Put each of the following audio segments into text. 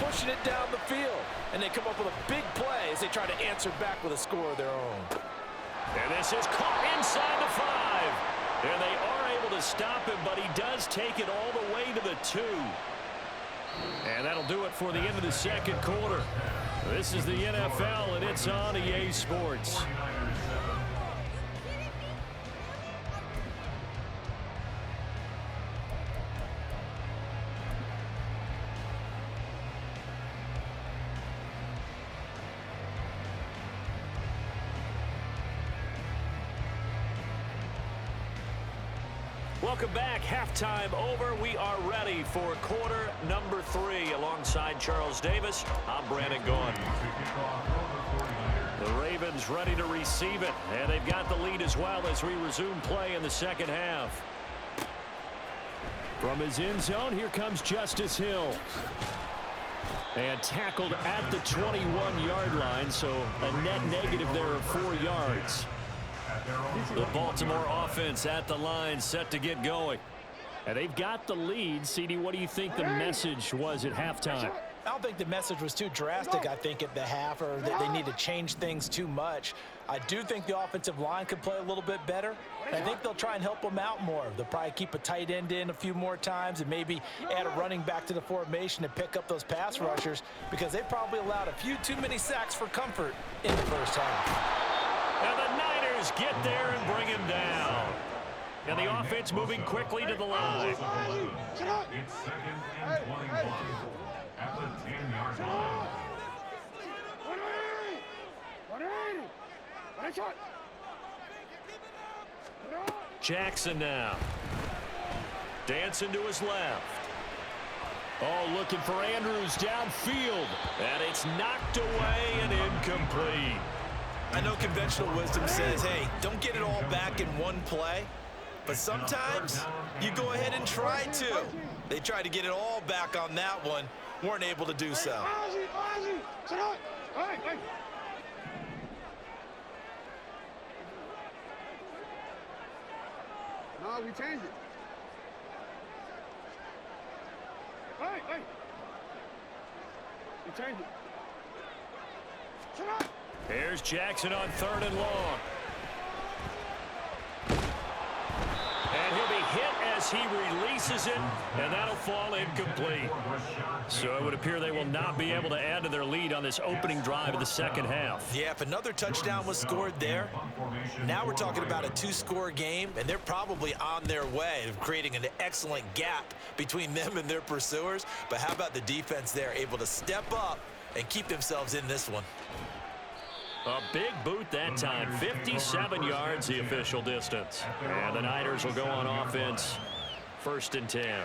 pushing it down the field. And they come up with a big play as they try to answer back with a score of their own. And this is caught inside the 5. And they are able to stop him, but he does take it all the way to the 2. And that'll do it for the end of the second quarter. This is the NFL, and it's on EA Sports. Welcome back. Halftime over. We are ready for quarter number 3. Alongside Charles Davis, I'm Brandon Gaughan. The Ravens ready to receive it, and they've got the lead as well as we resume play in the second half. From his end zone, here comes Justice Hill. And tackled at the 21-yard line, so a net negative there of 4 yards. The Baltimore offense at the line, set to get going. And they've got the lead. CD, what do you think the message was at halftime? I don't think the message was too drastic, I think, at the half, or that they need to change things too much. I do think the offensive line could play a little bit better. I think they'll try and help them out more. They'll probably keep a tight end in a few more times and maybe add a running back to the formation to pick up those pass rushers, because they probably allowed a few too many sacks for comfort in the first half. And the Niners get there and bring him down. And the offense moving quickly to the line. It's 2nd and 21 at the 10-yard line. Jackson now. Dancing to his left. Oh, looking for Andrews downfield. And it's knocked away and incomplete. I know conventional wisdom says, hey, don't get it all back in one play. But sometimes you go ahead and try to. They tried to get it all back on that one. Weren't able to do so. No, we changed it. We changed it. Here's Jackson on 3rd and long. And he'll be hit as he releases it, and that'll fall incomplete. So it would appear they will not be able to add to their lead on this opening drive of the second half. Yeah, if another touchdown was scored there, now we're talking about a 2-score game, and they're probably on their way of creating an excellent gap between them and their pursuers. But how about the defense there, able to step up and keep themselves in this one? A big boot that time, 57 yards the official distance. And the Niners will go on offense, 1st and 10.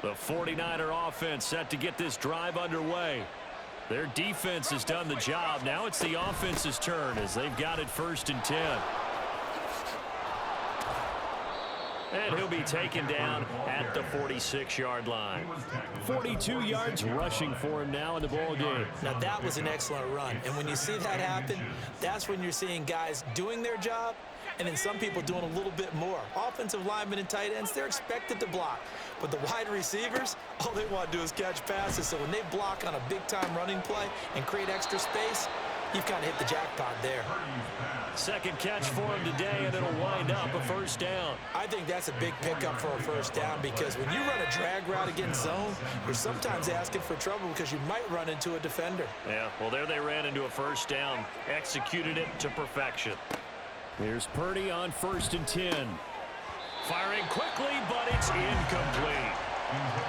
The 49er offense set to get this drive underway. Their defense has done the job. Now it's the offense's turn as they've got it 1st and 10. And he'll be taken down at the 46-yard line. 42 yards rushing for him now in the ball game. Now that was an excellent run. And when you see that happen, that's when you're seeing guys doing their job and then some people doing a little bit more. Offensive linemen and tight ends, they're expected to block. But the wide receivers, all they want to do is catch passes. So when they block on a big-time running play and create extra space, you've kind of hit the jackpot there. Second catch for him today, and it'll wind up a 1st down. I think that's a big pickup for a 1st down, because when you run a drag route against zone, you're sometimes asking for trouble because you might run into a defender. Yeah, well, there they ran into a 1st down, executed it to perfection. Here's Purdy on 1st and 10. Firing quickly, but it's incomplete.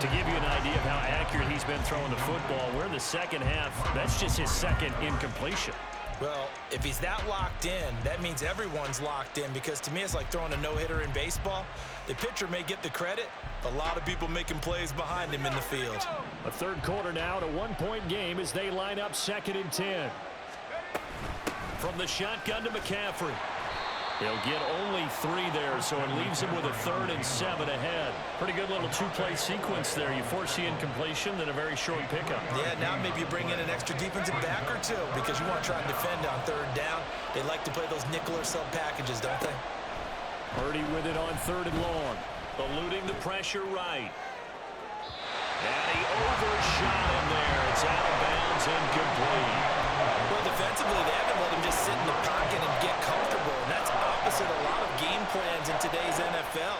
To give you an idea of how accurate he's been throwing the football, we're in the second half. That's just his 2nd incompletion. Well, if he's that locked in, that means everyone's locked in, because to me it's like throwing a no-hitter in baseball. The pitcher may get the credit, a lot of people making plays behind him in the field. A 3rd quarter now, to 1-point game as they line up 2nd and 10. From the shotgun to McCaffrey. He'll get only 3 there, so it leaves him with a 3rd and 7 ahead. Pretty good little 2-play sequence there. You force the incompletion, then a very short pickup. Yeah, now maybe you bring in an extra defensive back or two, because you want to try and defend on 3rd down. They like to play those nickel or sub packages, don't they? Purdy with it on 3rd and long. Eluding the pressure right. in the pocket and get comfortable. And that's opposite a lot of game plans in today's NFL.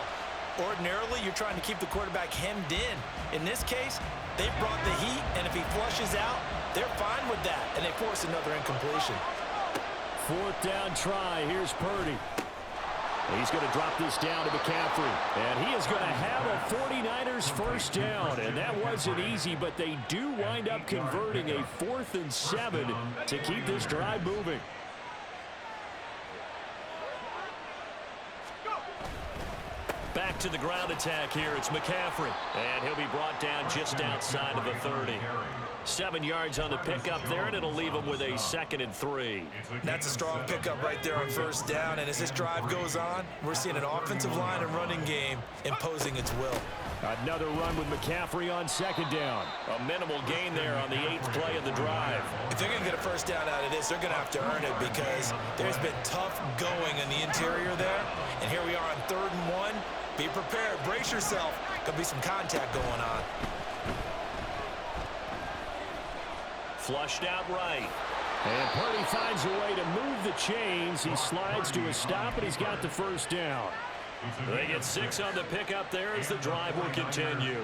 Ordinarily, you're trying to keep the quarterback hemmed in. In this case, they brought the heat, and if he flushes out, they're fine with that, and they force another incompletion. Fourth down try. Here's Purdy. He's going to drop this down to McCaffrey. And he is going to have a 49ers first down. And that wasn't easy, but they do wind up converting a 4th and 7 to keep this drive moving. Back to the ground attack here. It's McCaffrey. And he'll be brought down just outside of the 30. 7 yards on the pickup there, and it'll leave him with a 2nd and 3. That's a strong pickup right there on first down. And as this drive goes on, we're seeing an offensive line and running game imposing its will. Another run with McCaffrey on 2nd down. A minimal gain there on the 8th play of the drive. If they're going to get a first down out of this, they're going to have to earn it because there's been tough going in the interior there. And here we are on 3rd and 1. Be prepared. Brace yourself. There'll be some contact going on. Flushed out right. And Purdy finds a way to move the chains. He slides to a stop, and he's got the first down. They get 6 on the pickup there as the drive will continue.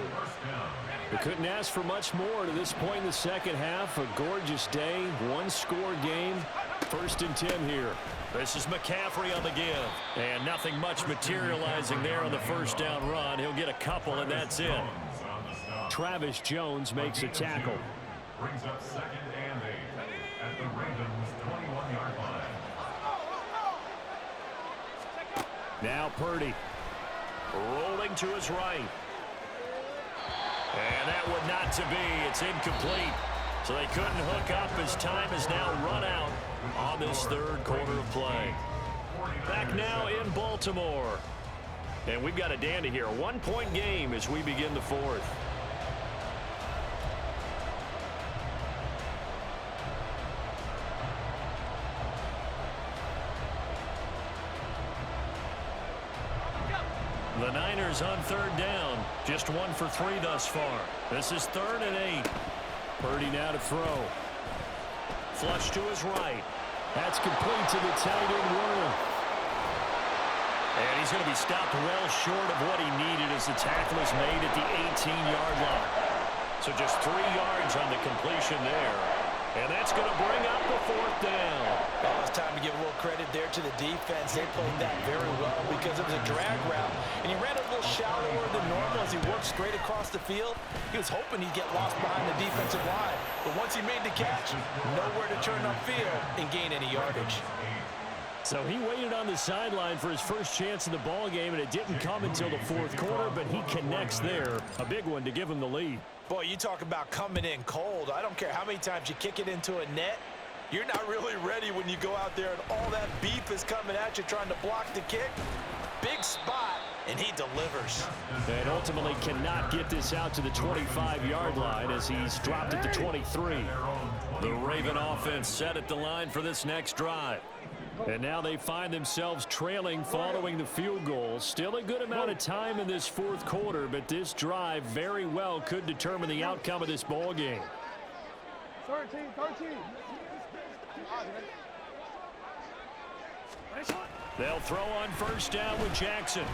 We couldn't ask for much more to this point in the second half. A gorgeous day, 1-score game. 1st and 10 here. This is McCaffrey on the give. And nothing much materializing there on the first down run. He'll get a couple, and that's it. Travis Jones makes a tackle. Brings up 2nd and 8 at the Ravens' 21-yard line. Now Purdy. Rolling to his right. And that would not to be. It's incomplete. So they couldn't hook up as time is now run out on this 3rd quarter of play. Back now in Baltimore. And we've got a dandy here. A 1-point game as we begin the 4th. The Niners on 3rd down. Just 1 for 3 thus far. This is 3rd and 8. Purdy now to throw. Flush to his right. That's complete to the tight end Warner. And he's going to be stopped well short of what he needed as the tackle is made at the 18-yard line. So just 3 yards on the completion there. And that's going to bring up the 4th down. Well, it's time to give a little credit there to the defense. They played that very well because it was a drag route. And he ran a little shallower than normal as he worked straight across the field. He was hoping he'd get lost behind the defensive line. But once he made the catch, nowhere to turn upfield and gain any yardage. So he waited on the sideline for his first chance in the ball game, and it didn't come until the 4th quarter, but he connects there. A big one to give him the lead. Boy, you talk about coming in cold. I don't care how many times you kick it into a net. You're not really ready when you go out there and all that beef is coming at you trying to block the kick. Big spot, and he delivers. And ultimately cannot get this out to the 25-yard line as he's dropped at the 23. The Raven offense set at the line for this next drive. And now they find themselves trailing following the field goal. Still a good amount of time in this 4th quarter, but this drive very well could determine the outcome of this ball game. 13. They'll throw on first down with Jackson.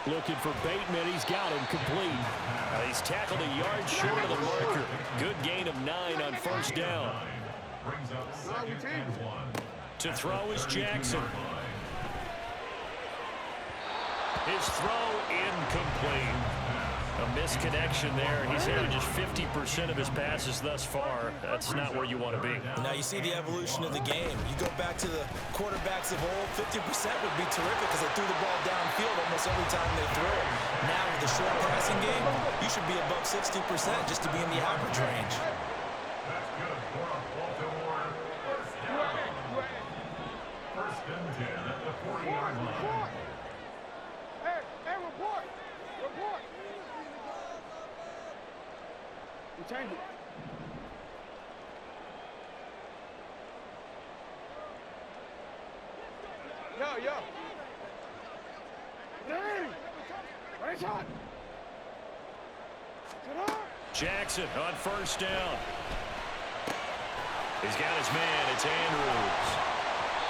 Looking for Bateman. He's got him complete. He's tackled a yard short of the marker. Good gain of 9 on first down. Brings up 2nd and 1. To throw is Jackson. His throw incomplete. A misconnection there. He's had just 50% of his passes thus far. That's not where you want to be. Now you see the evolution of the game. You go back to the quarterbacks of old, 50% would be terrific because they threw the ball downfield almost every time they threw it. Now with the short passing game, you should be above 60% just to be in the average range. That's good for a Baltimore first down. 1st and 10 at the 40-yard line. Hey, report. We changed it. Yo. Hey! Right shot. Jackson on first down. He's got his man. It's Andrews.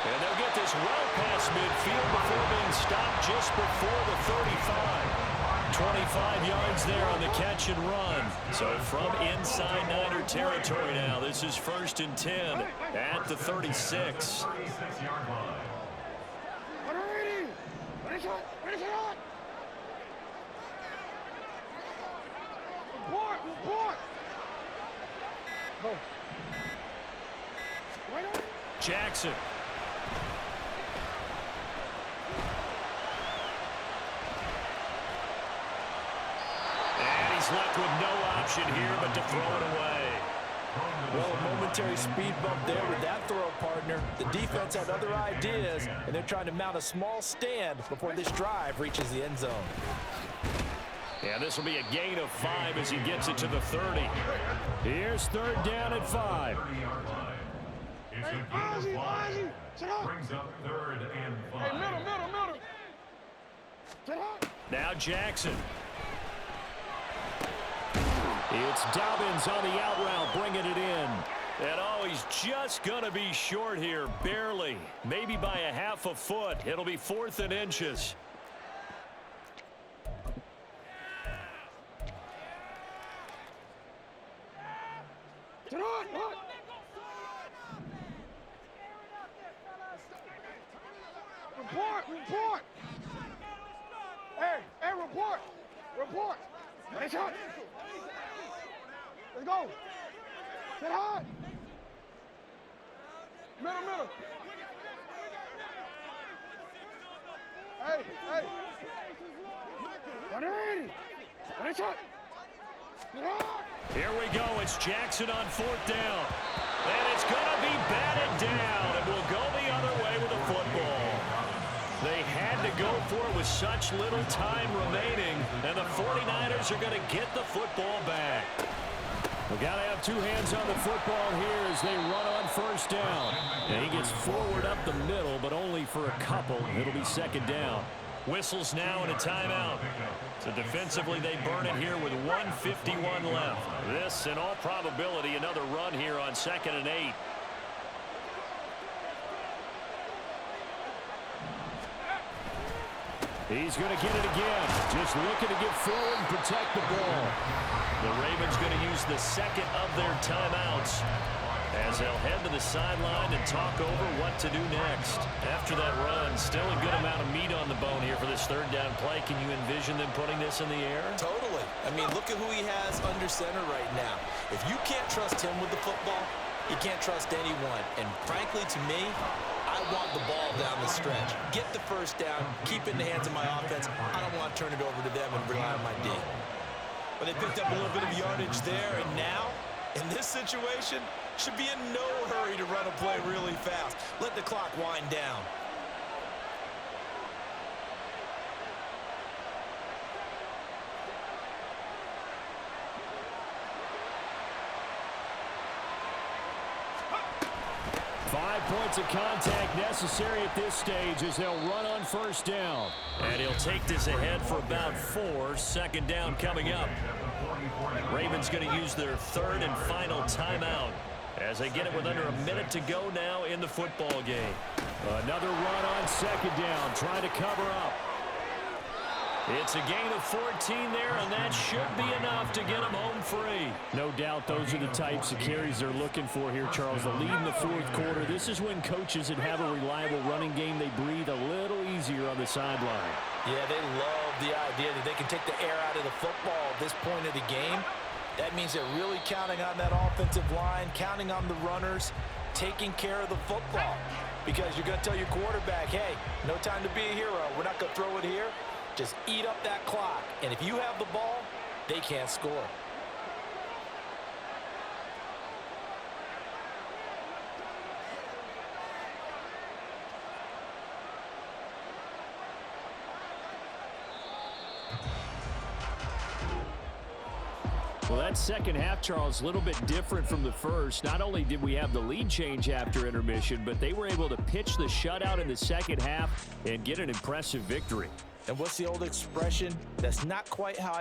And they'll get this well past midfield before being stopped just before the 35. 25 yards there on the catch and run. So from inside Niner territory now, this is 1st and 10 at the 36. 36-yard line. Report. Go. Jackson. And he's left with no option here but to throw it away. Well, a momentary speed bump there with that throw, partner. The defense had other ideas, and they're trying to mount a small stand before this drive reaches the end zone. Yeah, this will be a gain of 5 as he gets it to the 30. Here's 3rd down at 5. 30-yard line. It's a gain of 5. Brings up 3rd and 5. Hey, middle. Sit up. Now Jackson. It's Dobbins on the out route, bringing it in. And oh, he's just going to be short here, barely. Maybe by a half a foot. It'll be 4th and inches. Sit on. Report. Hey, report. Nice hot. Let's go. Sit hot. Middle. Hey. 180. Nice hot. Sit hot. Here we go. It's Jackson on 4th down. And it's going to be batted down. And will go the other way with the football. They had to go for it with such little time remaining. And the 49ers are going to get the football back. We've got to have 2 hands on the football here as they run on 1st down. And he gets forward up the middle, but only for a couple. It'll be 2nd down. Whistles now and a timeout. So defensively, they burn it here with 1:51 left. This, in all probability, another run here on 2nd and 8. He's going to get it again. Just looking to get forward and protect the ball. The Ravens going to use the 2nd of their timeouts as they'll head to the sideline and talk over what to do next. After that run, still a good amount of meat on the bone here for this 3rd down play. Can you envision them putting this in the air? Totally. I mean, look at who he has under center right now. If you can't trust him with the football, you can't trust anyone. And frankly, to me, I want the ball down the stretch. Get the 1st down, keep it in the hands of my offense. I don't want to turn it over to them and rely on my D. But they picked up a little bit of yardage there, and now, in this situation, should be in no hurry to run a play really fast. Let the clock wind down. Five points of contact necessary at this stage as they'll run on 1st down. And he'll take this ahead for about 4. 2nd down coming up. Ravens going to use their 3rd and final timeout as they get it with under a minute to go now in the football game. Another run on 2nd down, trying to cover up. It's a gain of 14 there, and that should be enough to get them home free. No doubt those are the types of carries they're looking for here, Charles. The lead in the 4th quarter. This is when coaches that have a reliable running game, they breathe a little easier on the sideline. Yeah, they love the idea that they can take the air out of the football at this point of the game. That means they're really counting on that offensive line, counting on the runners, taking care of the football. Because you're going to tell your quarterback, hey, no time to be a hero. We're not going to throw it here. Just eat up that clock. And if you have the ball, they can't score. Well, that 2nd half, Charles, a little bit different from the first. Not only did we have the lead change after intermission, but they were able to pitch the shutout in the 2nd half and get an impressive victory. And what's the old expression? That's not quite how